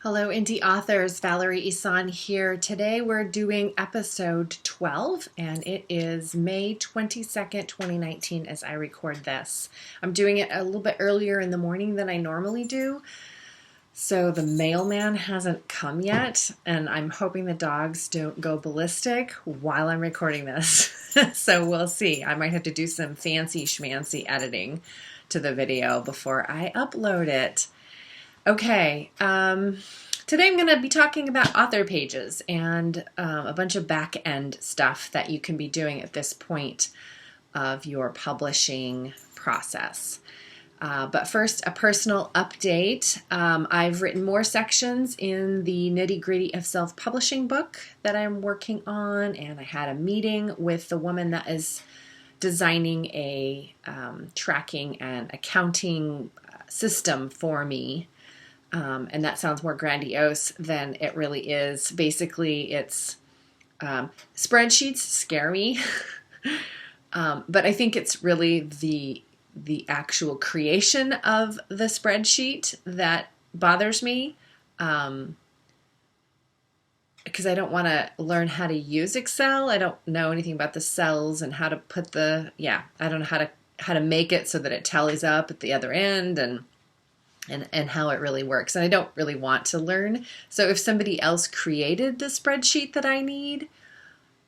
Hello, indie authors. Valerie Isan here. Today we're doing episode 12, and it is May 22nd, 2019 as I record this. I'm doing it a little bit earlier in the morning than I normally do, so the mailman hasn't come yet, and I'm hoping the dogs don't go ballistic while I'm recording this. So we'll see. I might have to do some fancy schmancy editing to the video before I upload it. Okay, today I'm going to be talking about author pages and a bunch of back-end stuff that you can be doing at this point of your publishing process. But first, a personal update. I've written more sections in the Nitty Gritty of Self-Publishing book that I'm working on, and I had a meeting with the woman that is designing a tracking and accounting system for me. And that sounds more grandiose than it really is. Basically, it's spreadsheets scare me, but I think it's really the actual creation of the spreadsheet that bothers me, because I don't want to learn how to use Excel. I don't know anything about the cells and how to put I don't know how to make it so that it tallies up at the other end and how it really works. And I don't really want to learn. So if somebody else created the spreadsheet that I need,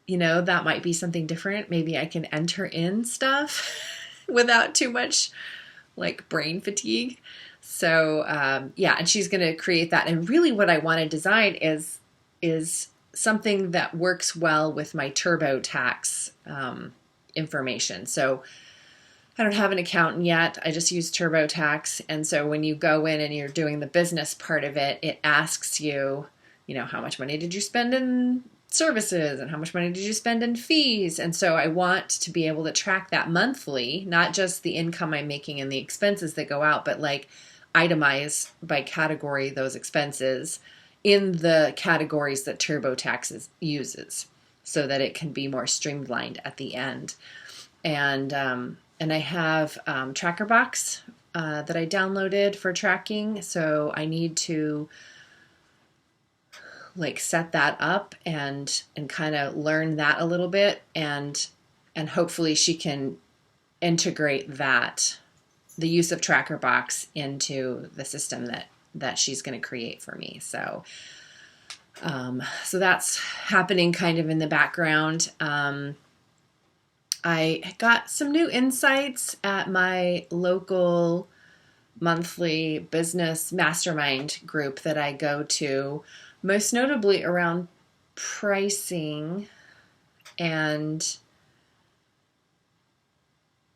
that might be something different. Maybe I can enter in stuff without too much brain fatigue. So and she's going to create that. And really what I want to design is something that works well with my TurboTax information. So I don't have an accountant yet. I just use TurboTax. And so when you go in and you're doing the business part of it, it asks you, how much money did you spend in services and how much money did you spend in fees? And so I want to be able to track that monthly, not just the income I'm making and the expenses that go out, but itemize by category those expenses in the categories that TurboTax uses so that it can be more streamlined at the end. And I have Tracker Box that I downloaded for tracking, so I need to set that up and kind of learn that a little bit, and hopefully she can integrate the use of Tracker Box into the system that she's going to create for me. So that's happening kind of in the background. I got some new insights at my local monthly business mastermind group that I go to, most notably around pricing. And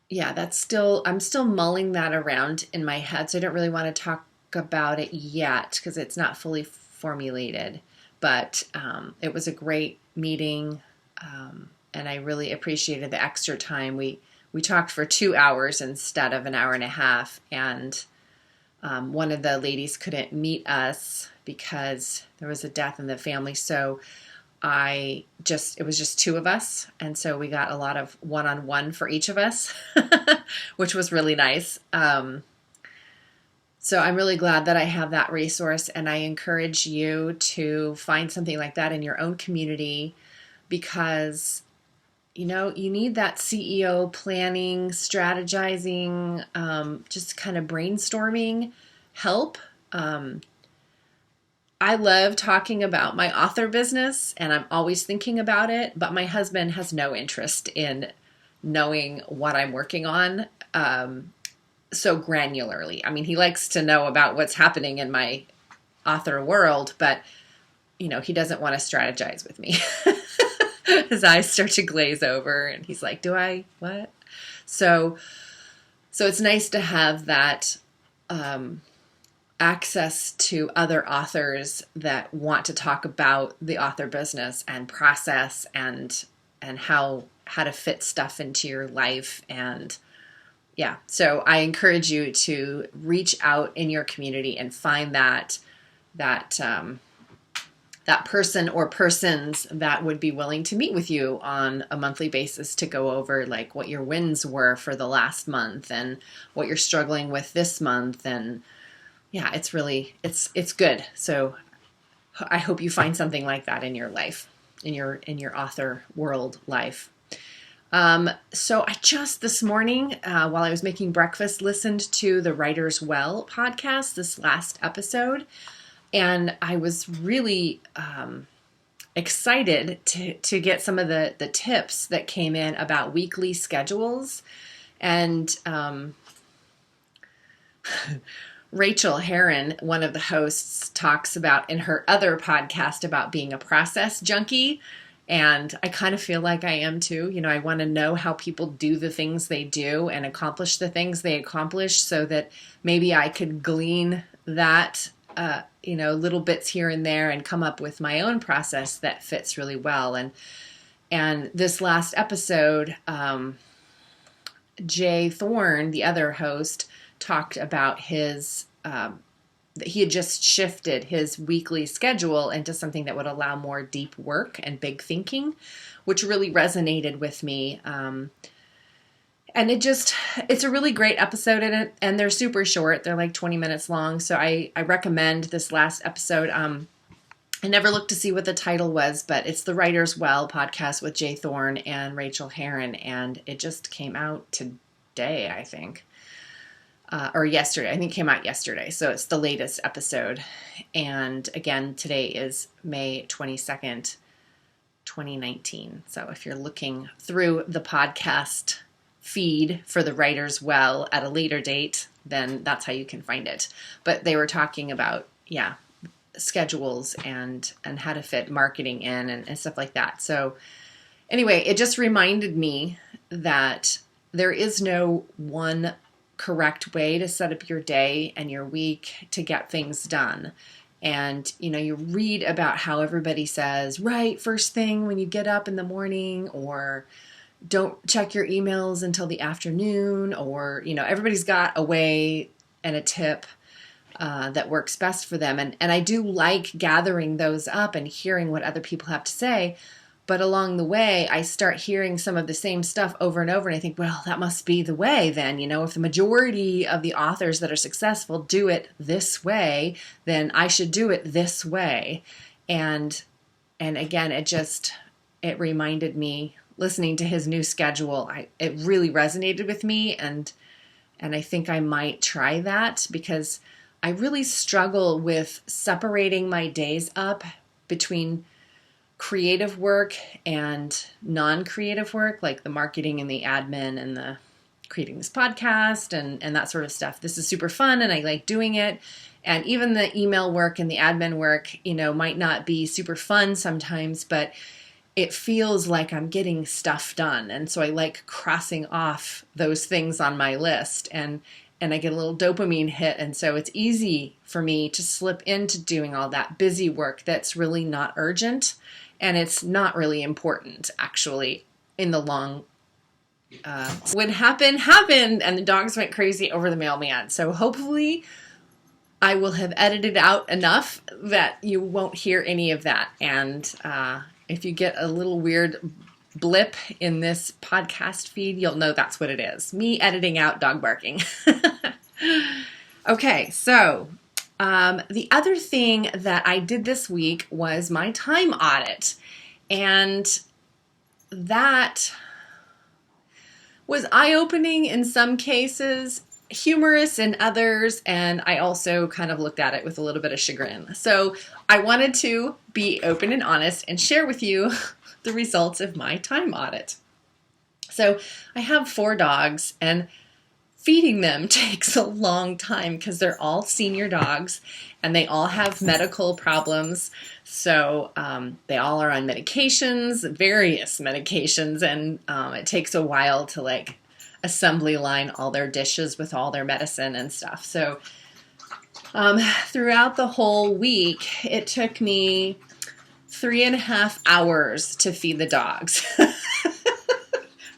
I'm still mulling that around in my head. So I don't really want to talk about it yet because it's not fully formulated. But it was a great meeting. And I really appreciated the extra time. We talked for 2 hours instead of an hour and a half. And one of the ladies couldn't meet us because there was a death in the family. So it was just two of us. And so we got a lot of one-on-one for each of us, which was really nice. So I'm really glad that I have that resource. And I encourage you to find something like that in your own community, because you need that CEO planning, strategizing, just kind of brainstorming help. I love talking about my author business, and I'm always thinking about it, but my husband has no interest in knowing what I'm working on so granularly. I mean, he likes to know about what's happening in my author world, but, he doesn't want to strategize with me. His eyes start to glaze over and he's like, do I, what? So it's nice to have that access to other authors that want to talk about the author business and process and how to fit stuff into your life. And so I encourage you to reach out in your community and find that person or persons that would be willing to meet with you on a monthly basis to go over what your wins were for the last month and what you're struggling with this month. And it's good. So I hope you find something like that in your life, in your author world life. So I just this morning, while I was making breakfast, listened to the Writer's Well podcast, this last episode, and I was really excited to get some of the tips that came in about weekly schedules. And Rachel Herron, one of the hosts, talks about in her other podcast about being a process junkie. And I kind of feel like I am too. You know, I want to know how people do the things they do and accomplish the things they accomplish so that maybe I could glean that, little bits here and there and come up with my own process that fits really well. And this last episode, Jay Thorne, the other host, talked about his that he had just shifted his weekly schedule into something that would allow more deep work and big thinking, which really resonated with me. And it's a really great episode in it, and they're super short. They're like 20 minutes long. So I recommend this last episode. I never looked to see what the title was, but it's the Writer's Well podcast with Jay Thorne and Rachel Herron. And it just came out today, I think. Or yesterday. I think it came out yesterday. So it's the latest episode. And again, today is May 22nd, 2019. So if you're looking through the podcast feed for the Writer's Well at a later date, then that's how you can find it. But they were talking about, schedules and how to fit marketing in and stuff like that. So anyway, it just reminded me that there is no one correct way to set up your day and your week to get things done. And, you read about how everybody says, right, first thing when you get up in the morning, or don't check your emails until the afternoon, or, everybody's got a way and a tip that works best for them. And I do like gathering those up and hearing what other people have to say. But along the way, I start hearing some of the same stuff over and over. And I think, well, that must be the way then. If the majority of the authors that are successful do it this way, then I should do it this way. And again, it reminded me, listening to his new schedule, it really resonated with me. And I think I might try that, because I really struggle with separating my days up between creative work and non-creative work, like the marketing and the admin and the creating this podcast and that sort of stuff. This is super fun and I like doing it. And even the email work and the admin work, might not be super fun sometimes, but it feels like I'm getting stuff done. And so I like crossing off those things on my list, and I get a little dopamine hit. And so it's easy for me to slip into doing all that busy work that's really not urgent. And it's not really important, actually, in the long. What happened, and the dogs went crazy over the mailman. So hopefully I will have edited out enough that you won't hear any of that. And if you get a little weird blip in this podcast feed, you'll know that's what it is. Me editing out dog barking. Okay, so the other thing that I did this week was my time audit. And that was eye-opening in some cases, humorous in others, and I also kind of looked at it with a little bit of chagrin. So I wanted to be open and honest and share with you the results of my time audit. So I have 4 dogs, and feeding them takes a long time because they're all senior dogs and they all have medical problems. So they all are on medications, various medications, and it takes a while to assembly line all their dishes with all their medicine and stuff. So throughout the whole week, it took me 3.5 hours to feed the dogs.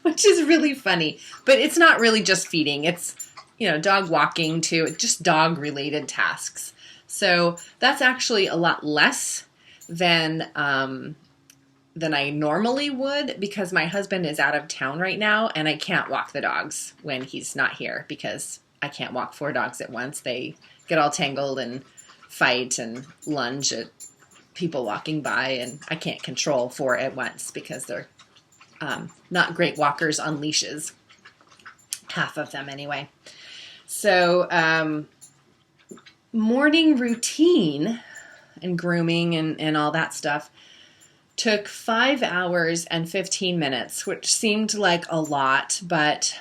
Which is really funny, but it's not really just feeding. It's, dog walking too, just dog related tasks. So that's actually a lot less than I normally would, because my husband is out of town right now and I can't walk the dogs when he's not here, because I can't walk 4 dogs at once. They get all tangled and fight and lunge at people walking by, and I can't control 4 at once because they're not great walkers on leashes. Half of them anyway. So morning routine and grooming and all that stuff took 5 hours and 15 minutes, which seemed like a lot, but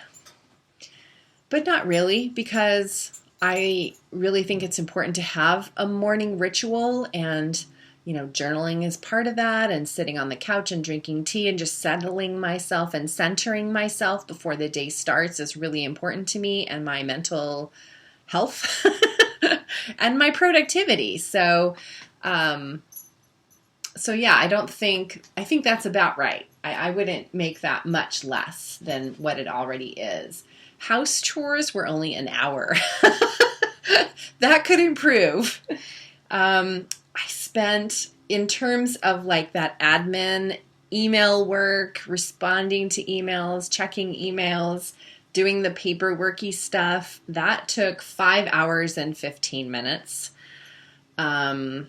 not really, because I really think it's important to have a morning ritual, and journaling is part of that, and sitting on the couch and drinking tea and just settling myself and centering myself before the day starts is really important to me and my mental health and my productivity. So yeah, I think that's about right. I wouldn't make that much less than what it already is. House chores were only an hour. That could improve. I spent, in terms of like that admin, email work, responding to emails, checking emails, doing the paperworky stuff, that took 5 hours and 15 minutes. I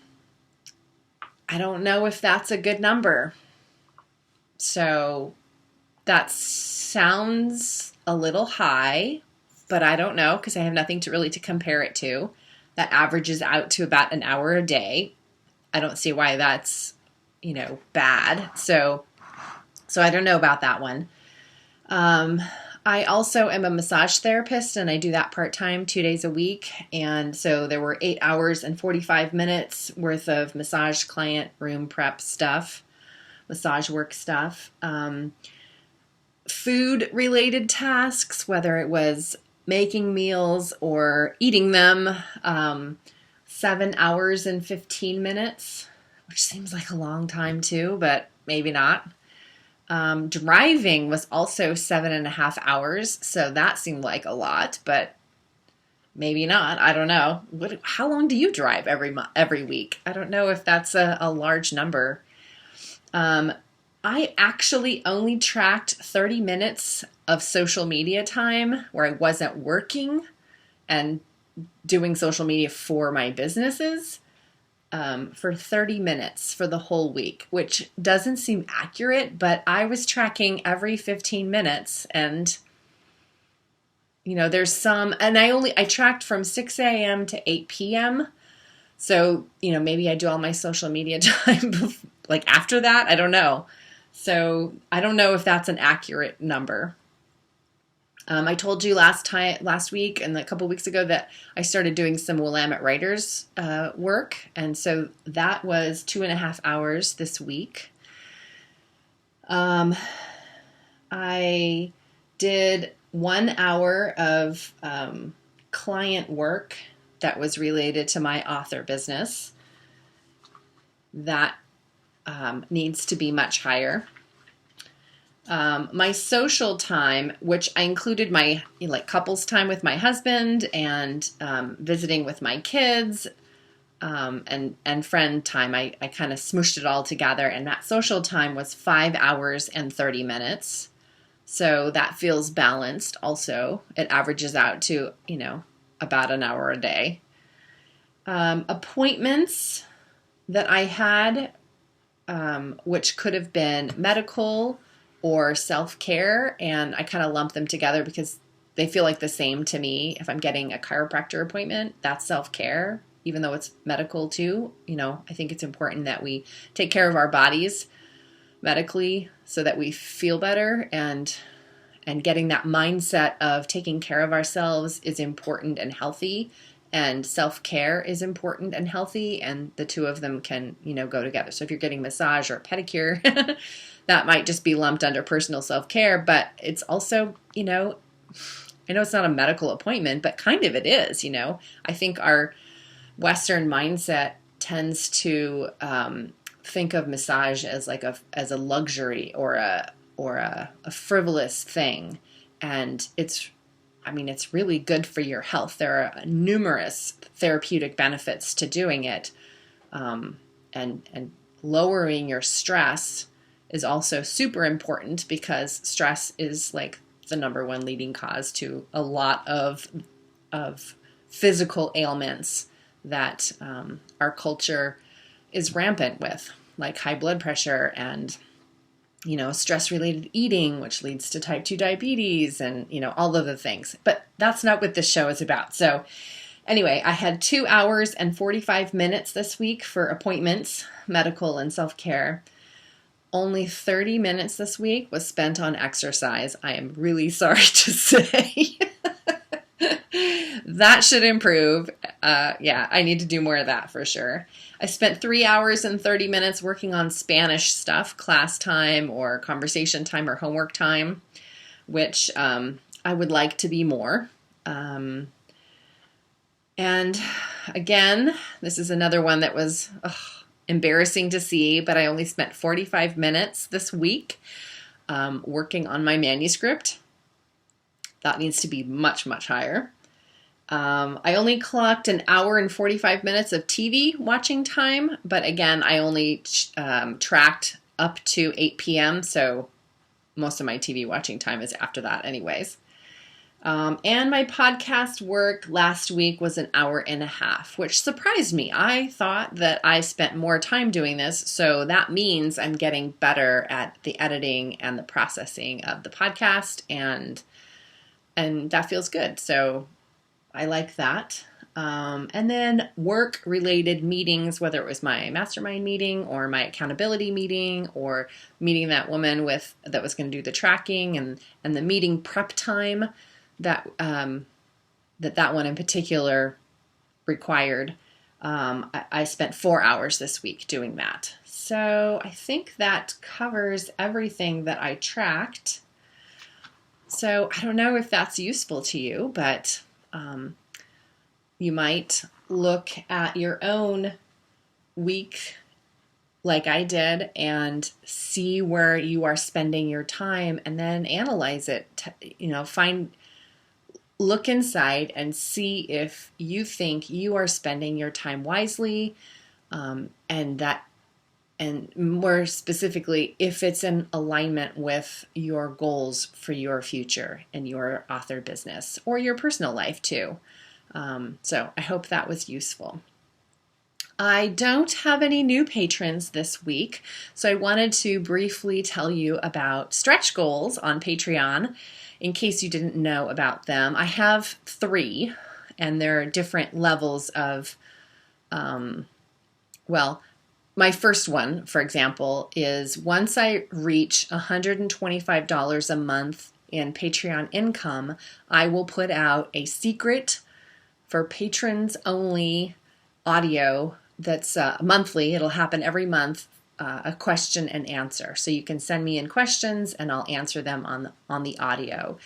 don't know if that's a good number. So that sounds a little high, but I don't know because I have nothing to compare it to. That averages out to about an hour a day. I don't see why that's, bad. So I don't know about that one. I also am a massage therapist, and I do that part-time 2 days a week. And so there were 8 hours and 45 minutes worth of massage client room prep stuff, massage work stuff, food-related tasks, whether it was making meals or eating them, 7 hours and 15 minutes, which seems like a long time too, but maybe not. Driving was also 7.5 hours, so that seemed like a lot, but maybe not. I don't know. How long do you drive every week? I don't know if that's a large number. I actually only tracked 30 minutes of social media time where I wasn't working and doing social media for my businesses for 30 minutes for the whole week, which doesn't seem accurate, but I was tracking every 15 minutes, and there's some, and I tracked from 6 a.m. to 8 p.m. So, maybe I do all my social media time like after that. I don't know. So I don't know if that's an accurate number. I told you last week and a couple weeks ago that I started doing some Willamette Writers work. And so that was 2.5 hours this week. I did 1 hour of client work that was related to my author business. That needs to be much higher. My social time, which I included my couples time with my husband and visiting with my kids, and friend time, I kind of smooshed it all together, and that social time was 5 hours and 30 minutes. So that feels balanced also. It averages out to, about an hour a day. Appointments that I had, which could have been medical or self-care, and I kind of lump them together because they feel like the same to me. If I'm getting a chiropractor appointment, that's self-care, even though it's medical too. I think it's important that we take care of our bodies medically so that we feel better, and getting that mindset of taking care of ourselves is important and healthy, and self-care is important and healthy, and the two of them can, go together. So if you're getting massage or pedicure, that might just be lumped under personal self-care, but it's also, I know it's not a medical appointment, but kind of it is, I think our Western mindset tends to think of massage as as a luxury or a frivolous thing, and it's really good for your health. There are numerous therapeutic benefits to doing it, and lowering your stress is also super important, because stress is like the number one leading cause to a lot of physical ailments that our culture is rampant with, like high blood pressure and, stress-related eating, which leads to type 2 diabetes and, all of the things. But that's not what this show is about. So anyway, I had 2 hours and 45 minutes this week for appointments, medical and self-care. Only 30 minutes this week was spent on exercise. I am really sorry to say. That should improve. I need to do more of that for sure. I spent 3 hours and 30 minutes working on Spanish stuff, class time or conversation time or homework time, which I would like to be more. And again, this is another one that was embarrassing to see, but I only spent 45 minutes this week working on my manuscript. That needs to be much, much higher. I only clocked an hour and 45 minutes of TV watching time, but again, I only tracked up to 8 p.m., so most of my TV watching time is after that anyways. And my podcast work last week was an hour and a half, which surprised me. I thought that I spent more time doing this, so that means I'm getting better at the editing and the processing of the podcast, and that feels good. So I like that. And then work-related meetings, whether it was my mastermind meeting or my accountability meeting or meeting that woman that was going to do the tracking and the meeting prep time that one in particular required. I spent 4 hours this week doing that. So I think that covers everything that I tracked. So I don't know if that's useful to you, but you might look at your own week like I did and see where you are spending your time and then analyze it, look inside and see if you think you are spending your time wisely, and more specifically, if it's in alignment with your goals for your future and your author business or your personal life too. So I hope that was useful. I don't have any new patrons this week, so I wanted to briefly tell you about stretch goals on Patreon in case you didn't know about them. I have 3, and they're different levels of, my first one, for example, is once I reach $125 a month in Patreon income, I will put out a secret for patrons only audio that's monthly. It'll happen every month, a question and answer. So you can send me in questions and I'll answer them on the audio,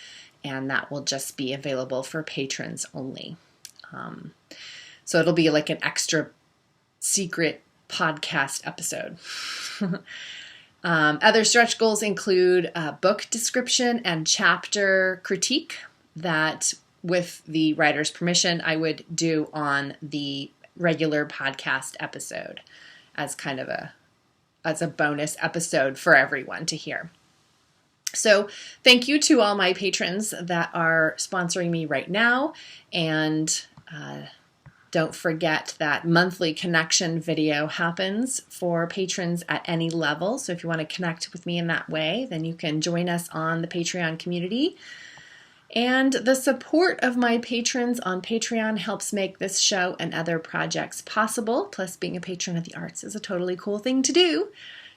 and that will just be available for patrons only. So it'll be like an extra secret podcast episode. Other stretch goals include book description and chapter critique that, with the writer's permission, I would do on the regular podcast episode as kind of as a bonus episode for everyone to hear. So thank you to all my patrons that are sponsoring me right now, and don't forget that monthly connection video happens for patrons at any level. So if you want to connect with me in that way, then you can join us on the Patreon community. And the support of my patrons on Patreon helps make this show and other projects possible. Plus, being a patron of the arts is a totally cool thing to do.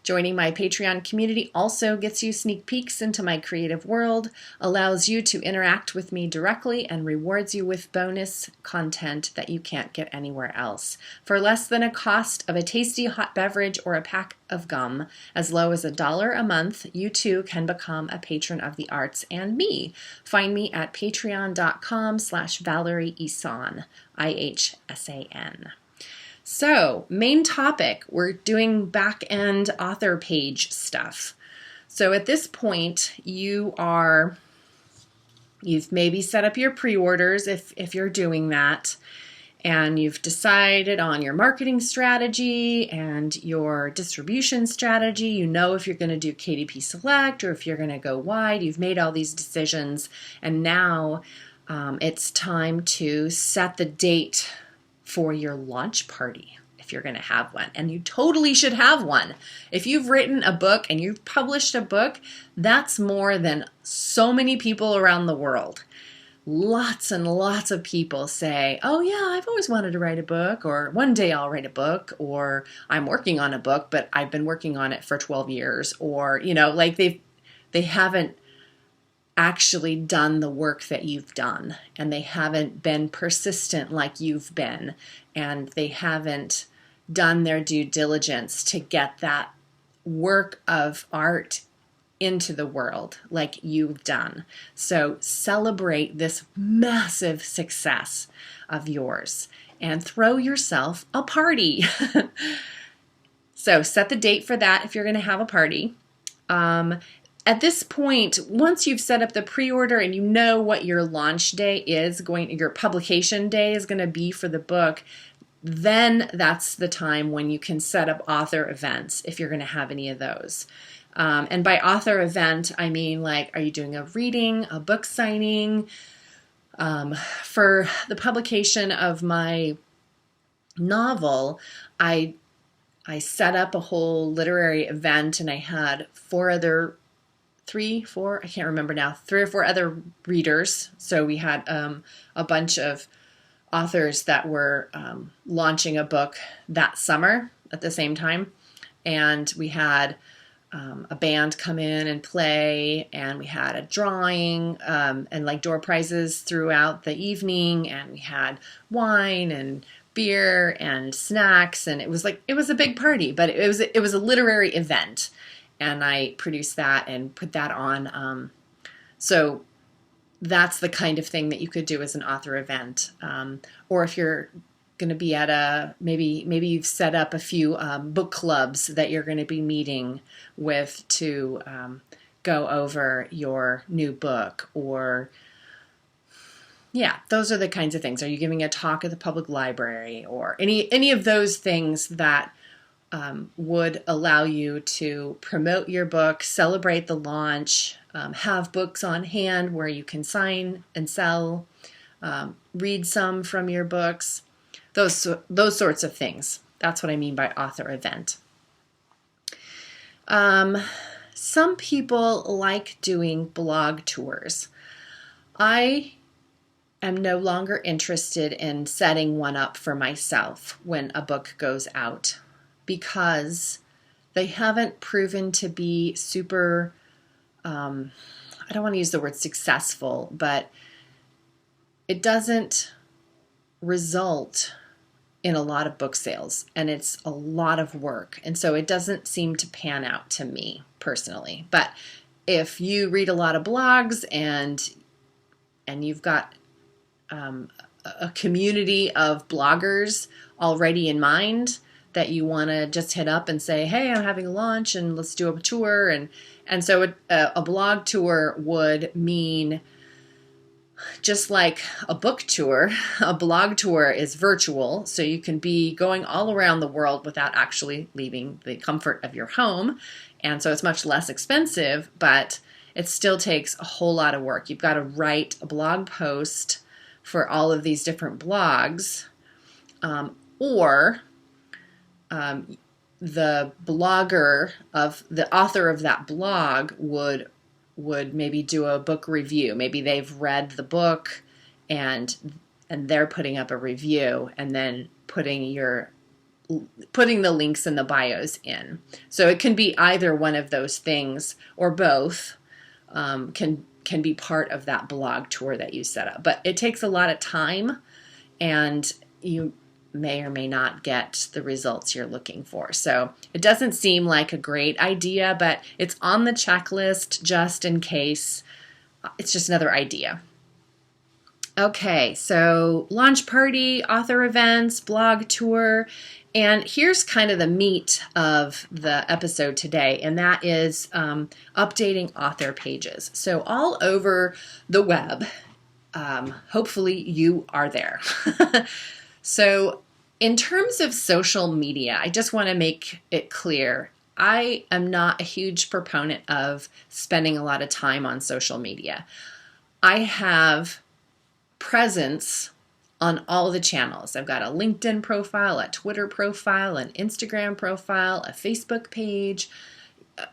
Joining my Patreon community also gets you sneak peeks into my creative world, allows you to interact with me directly, and rewards you with bonus content that you can't get anywhere else. For less than a cost of a tasty hot beverage or a pack of gum, as low as $1 a month, you too can become a patron of the arts and me. Find me at patreon.com/Valerie Ihsan, IHSAN. So, main topic, we're doing back-end author page stuff. So at this point, you've maybe set up your pre-orders if you're doing that, and you've decided on your marketing strategy and your distribution strategy. You know if you're going to do KDP Select or if you're going to go wide. You've made all these decisions, and now it's time to set the date for your launch party. if you're going to have one. And you totally should have one. If you've written a book and you've published a book, that's more than so many people around the world. Lots and lots of people say, oh yeah, I've always wanted to write a book, or one day I'll write a book, or I'm working on a book, but I've been working on it for 12 years, or, like they haven't actually done the work that you've done, and they haven't been persistent like you've been, and they haven't done their due diligence to get that work of art into the world like you've done. So celebrate this massive success of yours and throw yourself a party. So set the date for that if you're going to have a party. At this point, once you've set up the pre-order and you know what your launch day is your publication day is going to be for the book, then that's the time when you can set up author events if you're going to have any of those. And by author event, I mean, like, are you doing a reading, a book signing? For the publication of my novel, I set up a whole literary event, and I had three or four other readers. So we had a bunch of authors that were launching a book that summer at the same time. And we had a band come in and play, and we had a drawing and like door prizes throughout the evening, and we had wine and beer and snacks, and it was a big party, but it was a literary event, and I produced that and put that on. So that's the kind of thing that you could do as an author event, or if you're going to be at maybe you've set up a few book clubs that you're going to be meeting with to go over your new book, or those are the kinds of things. Are you giving a talk at the public library, or any of those things that would allow you to promote your book, celebrate the launch, have books on hand where you can sign and sell, read some from your books. Those sorts of things. That's what I mean by author event. Some people like doing blog tours. I am no longer interested in setting one up for myself when a book goes out, because they haven't proven to be super, I don't want to use the word successful, but it doesn't result in a lot of book sales, and it's a lot of work. And so it doesn't seem to pan out to me personally. But if you read a lot of blogs and you've got a community of bloggers already in mind that you want to just hit up and say, hey, I'm having a launch and let's do a tour. And so a blog tour would mean, just like a book tour, a blog tour is virtual, so you can be going all around the world without actually leaving the comfort of your home. And so it's much less expensive, but it still takes a whole lot of work. You've got to write a blog post for all of these different blogs, or the author of that blog would maybe do a book review. Maybe they've read the book and they're putting up a review, and then putting the links in the bios in. So it can be either one of those things, or both can be part of that blog tour that you set up. But it takes a lot of time, and you may or may not get the results you're looking for. So it doesn't seem like a great idea, but it's on the checklist just in case. It's just another idea. Okay, so launch party, author events, blog tour, and here's kind of the meat of the episode today, and that is updating author pages. So all over the web, hopefully you are there. So in terms of social media, I just want to make it clear, I am not a huge proponent of spending a lot of time on social media. I have presence on all the channels. I've got a LinkedIn profile, a Twitter profile, an Instagram profile, a Facebook page,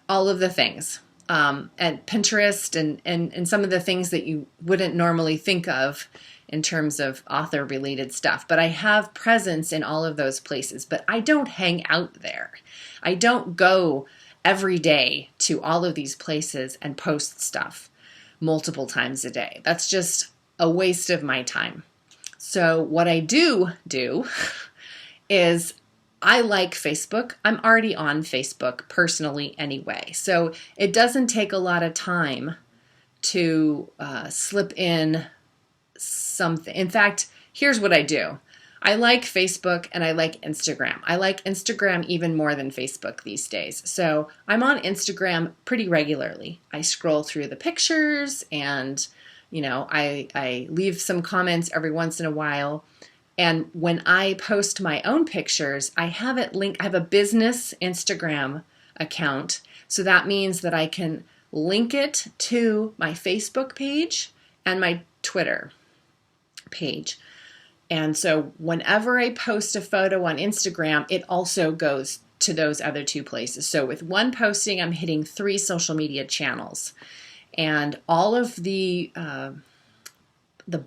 all of the things. And Pinterest and some of the things that you wouldn't normally think of in terms of author related stuff. But I have presence in all of those places, but I don't hang out there. I don't go every day to all of these places and post stuff multiple times a day. That's just a waste of my time. So what I do is I like Facebook. I'm already on Facebook personally anyway. So it doesn't take a lot of time to slip in something. In fact, here's what I do. I like Facebook and I like Instagram. I like Instagram even more than Facebook these days. So I'm on Instagram pretty regularly. I scroll through the pictures and, I leave some comments every once in a while. And when I post my own pictures, I have it linked. I have a business Instagram account. So that means that I can link it to my Facebook page and my Twitter page. And so whenever I post a photo on Instagram, it also goes to those other two places. So with one posting, I'm hitting 3 social media channels. And all of the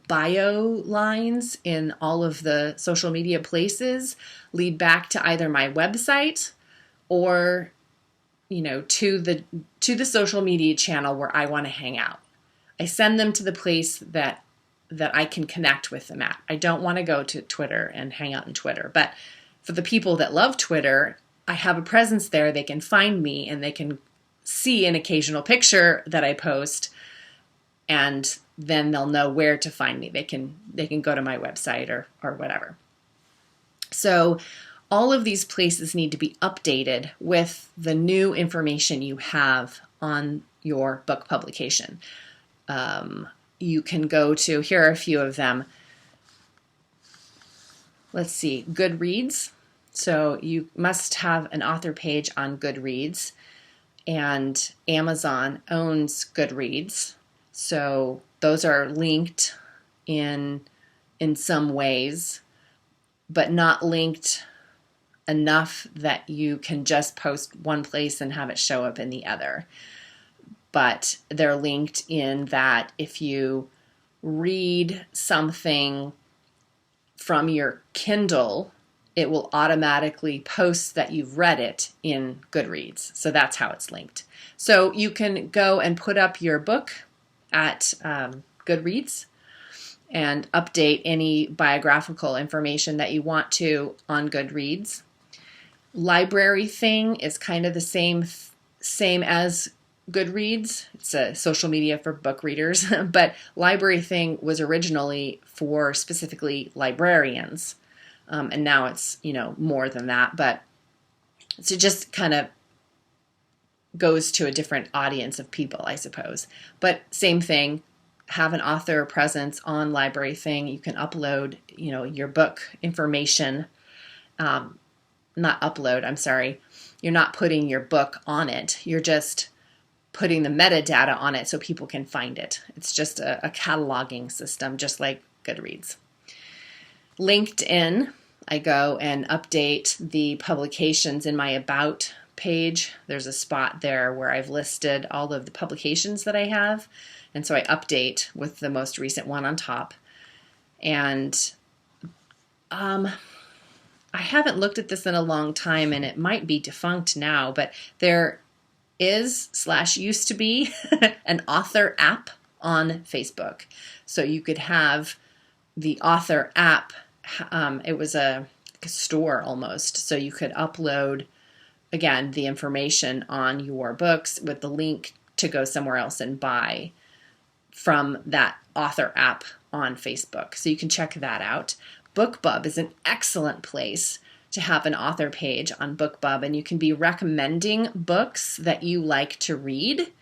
bio lines in all of the social media places lead back to either my website or, to the social media channel where I want to hang out. I send them to the place that I can connect with them at. I don't want to go to Twitter and hang out on Twitter. But for the people that love Twitter, I have a presence there. They can find me and they can see an occasional picture that I post, and then they'll know where to find me. They can go to my website or whatever. So all of these places need to be updated with the new information you have on your book publication. You can go to, here are a few of them. Let's see, Goodreads. So you must have an author page on Goodreads, and Amazon owns Goodreads. So those are linked in some ways, but not linked enough that you can just post one place and have it show up in the other. But they're linked in that if you read something from your Kindle, it will automatically post that you've read it in Goodreads. So that's how it's linked. So you can go and put up your book at Goodreads and update any biographical information that you want to on Goodreads. Library Thing is kind of the same as Goodreads. It's a social media for book readers, but Library Thing was originally for specifically librarians. And now it's, more than that, but so it just kind of goes to a different audience of people, I suppose. But same thing, have an author presence on Library Thing. You can upload, your book information. Not upload, I'm sorry. You're not putting your book on it. You're just putting the metadata on it so people can find it. It's just a cataloging system, just like Goodreads. LinkedIn, I go and update the publications in my About page. There's a spot there where I've listed all of the publications that I have. And so I update with the most recent one on top. And I haven't looked at this in a long time, and it might be defunct now, but there is / used to be an author app on Facebook. So you could have the author app. It was a store almost. So you could upload, again, the information on your books with the link to go somewhere else and buy from that author app on Facebook. So you can check that out. BookBub is an excellent place to have an author page on BookBub, and you can be recommending books that you like to read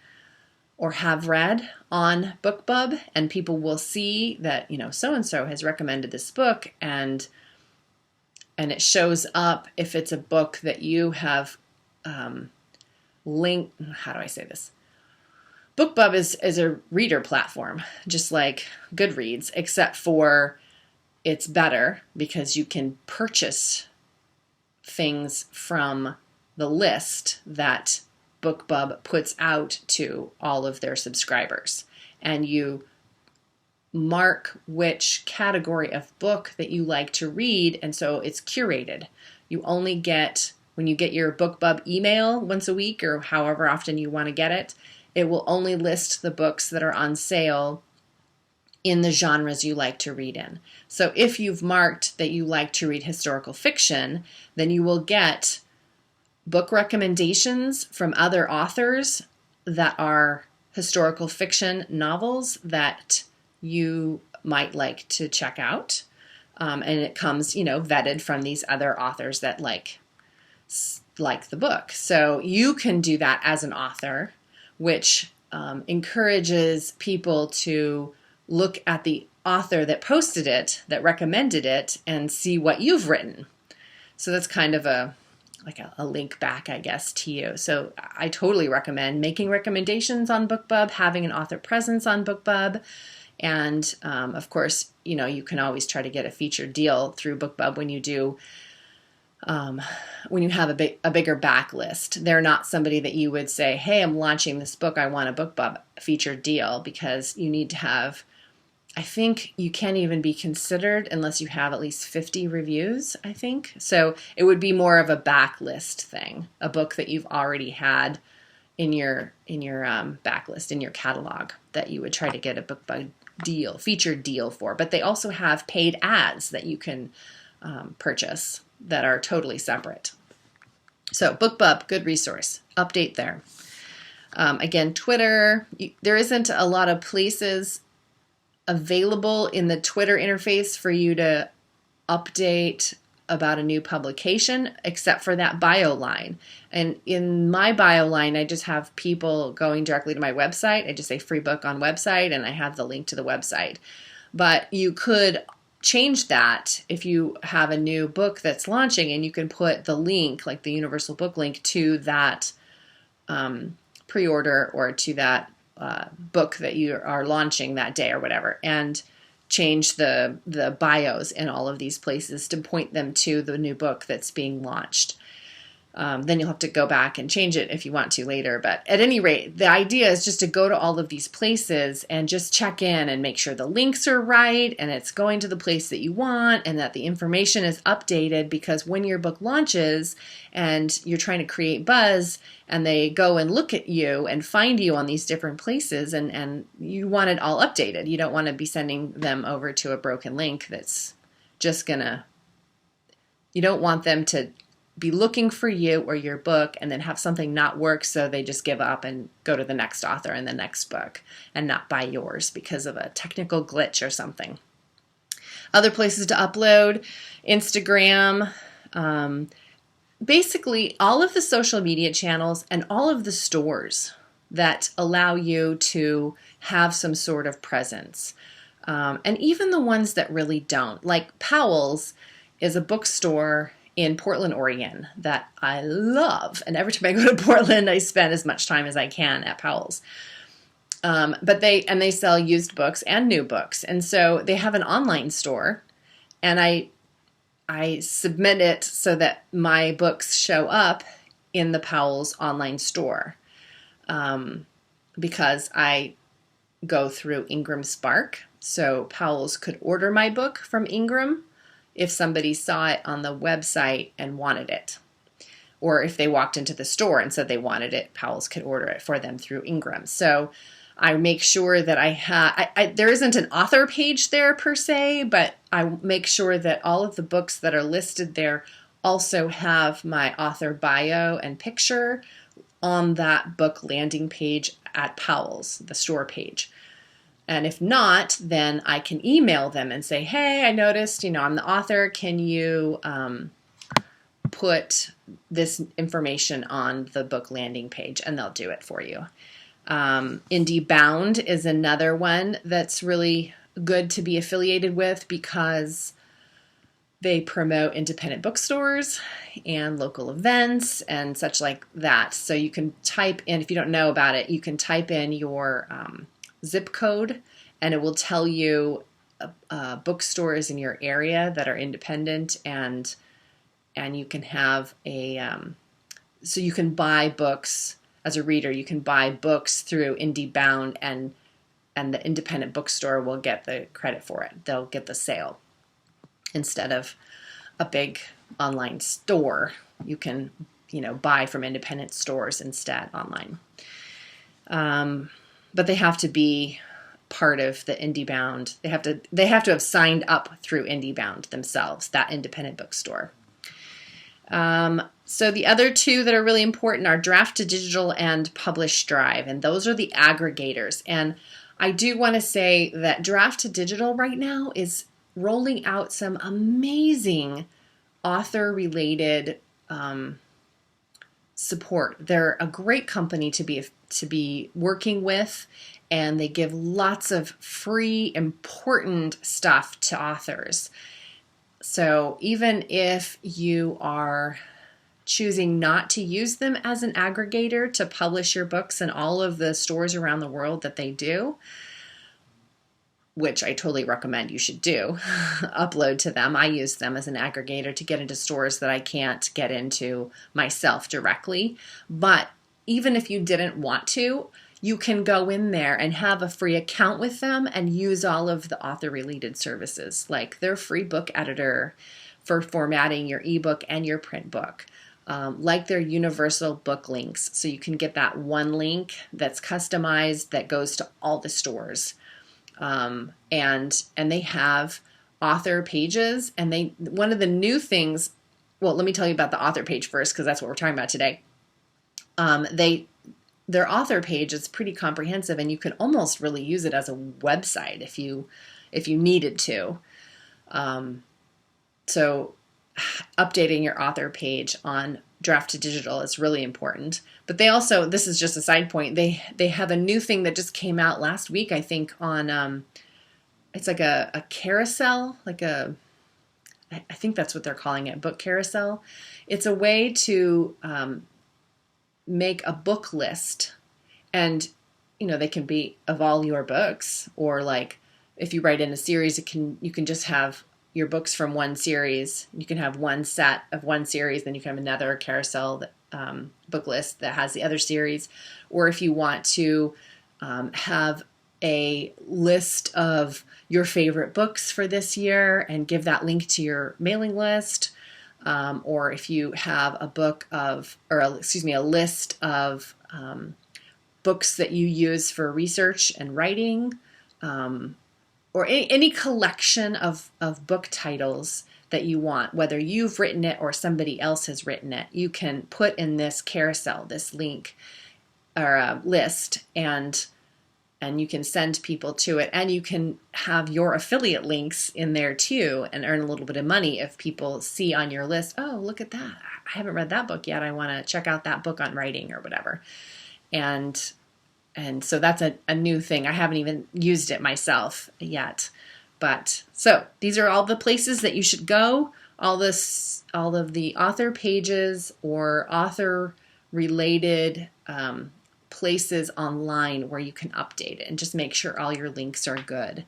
or have read on BookBub, and people will see that, so-and-so has recommended this book, and it shows up if it's a book that you have linked. How do I say this? BookBub is a reader platform, just like Goodreads, except for it's better because you can purchase things from the list that BookBub puts out to all of their subscribers. And you mark which category of book that you like to read, and so it's curated. You only get, when you get your BookBub email once a week or however often you want to get it, it will only list the books that are on sale in the genres you like to read in. So if you've marked that you like to read historical fiction, then you will get book recommendations from other authors that are historical fiction novels that you might like to check out. And it comes, vetted from these other authors that like the book. So you can do that as an author, which encourages people to look at the author that posted it, that recommended it, and see what you've written. So that's kind of a link back, I guess, to you. So I totally recommend making recommendations on BookBub, having an author presence on BookBub. And of course, you can always try to get a featured deal through BookBub when you do, when you have a bigger backlist. They're not somebody that you would say, hey, I'm launching this book, I want a BookBub featured deal, because you need to have, I think you can't even be considered unless you have at least 50 reviews, I think. So it would be more of a backlist thing, a book that you've already had in your backlist, in your catalog, that you would try to get a BookBub deal, featured deal for. But they also have paid ads that you can purchase that are totally separate. So BookBub, good resource. Update there. Again, Twitter, there isn't a lot of places available in the Twitter interface for you to update about a new publication, except for that bio line. And in my bio line, I just have people going directly to my website. I just say free book on website, and I have the link to the website. But you could change that if you have a new book that's launching, and you can put the link, like the universal book link, to that pre-order or to that book that you are launching that day or whatever, and change the bios in all of these places to point them to the new book that's being launched. Then you'll have to go back and change it if you want to later. But at any rate, the idea is just to go to all of these places and just check in and make sure the links are right and it's going to the place that you want and that the information is updated, because when your book launches and you're trying to create buzz and they go and look at you and find you on these different places, and you want it all updated. You don't want to be sending them over to a broken link that's just you don't want them to be looking for you or your book and then have something not work, so they just give up and go to the next author and the next book and not buy yours because of a technical glitch or something. Other places to upload, Instagram, basically all of the social media channels and all of the stores that allow you to have some sort of presence. And even the ones that really don't. Like Powell's is a bookstore in Portland, Oregon that I love. And every time I go to Portland, I spend as much time as I can at Powell's. But they sell used books and new books. And so they have an online store, and I submit it so that my books show up in the Powell's online store, because I go through Ingram Spark. So Powell's could order my book from Ingram if somebody saw it on the website and wanted it. Or if they walked into the store and said they wanted it, Powell's could order it for them through Ingram. So I make sure that I have, there isn't an author page there per se, but I make sure that all of the books that are listed there also have my author bio and picture on that book landing page at Powell's, the store page. And if not, then I can email them and say, hey, I noticed, I'm the author. Can you put this information on the book landing page? And they'll do it for you. Indie Bound is another one that's really good to be affiliated with, because they promote independent bookstores and local events and such like that. So you can type in, if you don't know about it, you can type in your zip code, and it will tell you bookstores in your area that are independent, and you can have so you can buy books as a reader. You can buy books through IndieBound, and the independent bookstore will get the credit for it. They'll get the sale instead of a big online store. You can, buy from independent stores instead online. But they have to be part of the IndieBound. They have to have signed up through IndieBound themselves, that independent bookstore. So the other two that are really important are Draft to Digital and Publish Drive, and those are the aggregators. And I do want to say that Draft to Digital right now is rolling out some amazing author-related support. They're a great company to be working with, and they give lots of free, important stuff to authors. So even if you are choosing not to use them as an aggregator to publish your books in all of the stores around the world that they do, which I totally recommend you should do, upload to them. I use them as an aggregator to get into stores that I can't get into myself directly. But even if you didn't want to, you can go in there and have a free account with them and use all of the author-related services, like their free book editor for formatting your ebook and your print book, like their universal book links. So you can get that one link that's customized that goes to all the stores. And they have author pages, and one of the new things, well, let me tell you about the author page first, because that's what we're talking about today. Their author page is pretty comprehensive, and you could almost really use it as a website if you needed to. So updating your author page on Draft to Digital is really important. But they also, this is just a side point, they have a new thing that just came out last week, I think, on it's like a carousel, I think that's what they're calling it, book carousel. It's a way to make a book list, and they can be of all your books, or like if you write in a series, you can just have your books from one series. You can have one set of one series, then you can have another carousel book list that has the other series. Or if you want to have a list of your favorite books for this year and give that link to your mailing list, or if you have a list of books that you use for research and writing, or any collection of book titles that you want, whether you've written it or somebody else has written it, you can put in this carousel, this link or list, and you can send people to it, and you can have your affiliate links in there too and earn a little bit of money if people see on your list, oh, look at that, I haven't read that book yet, I want to check out that book on writing or whatever. And so that's a new thing. I haven't even used it myself yet. But so these are all the places that you should go, all of the author pages or author related places online where you can update it, and just make sure all your links are good.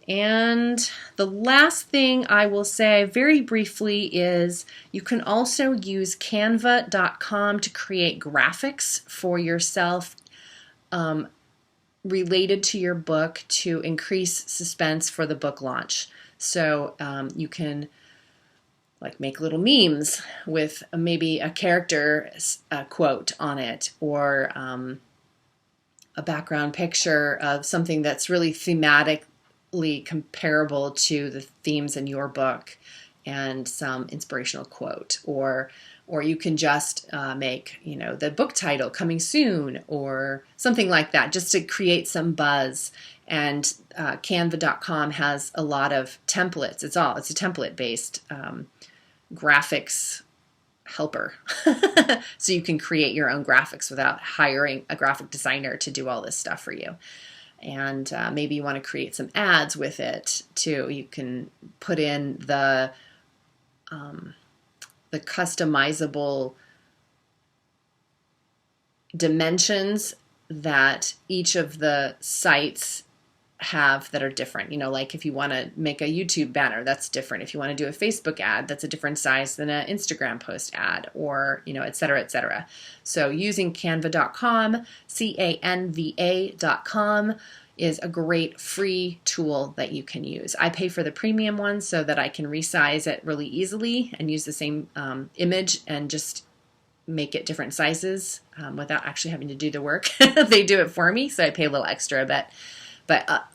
And the last thing I will say very briefly is you can also use canva.com to create graphics for yourself related to your book to increase suspense for the book launch. So you can make little memes with maybe a character quote on it, or a background picture of something that's really thematically comparable to the themes in your book, and some inspirational quote, or you can just make, the book title coming soon or something like that, just to create some buzz. And canva.com has a lot of templates. It's a template-based graphics helper. So you can create your own graphics without hiring a graphic designer to do all this stuff for you. And maybe you want to create some ads with it too. You can put in the customizable dimensions that each of the sites have that are different. Like if you want to make a YouTube banner, that's different. If you want to do a Facebook ad, that's a different size than an Instagram post ad, or, et cetera, et cetera. So using canva.com, canva.com, is a great free tool that you can use. I pay for the premium one so that I can resize it really easily and use the same image and just make it different sizes without actually having to do the work. They do it for me, so I pay a little extra, but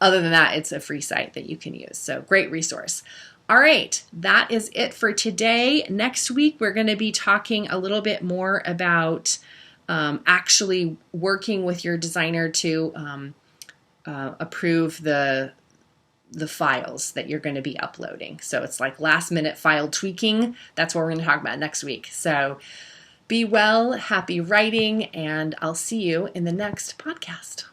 other than that, it's a free site that you can use. So great resource. All right, that is it for today. Next week, we're going to be talking a little bit more about actually working with your designer to approve the files that you're going to be uploading. So it's like last minute file tweaking. That's what we're going to talk about next week. So be well, happy writing, and I'll see you in the next podcast.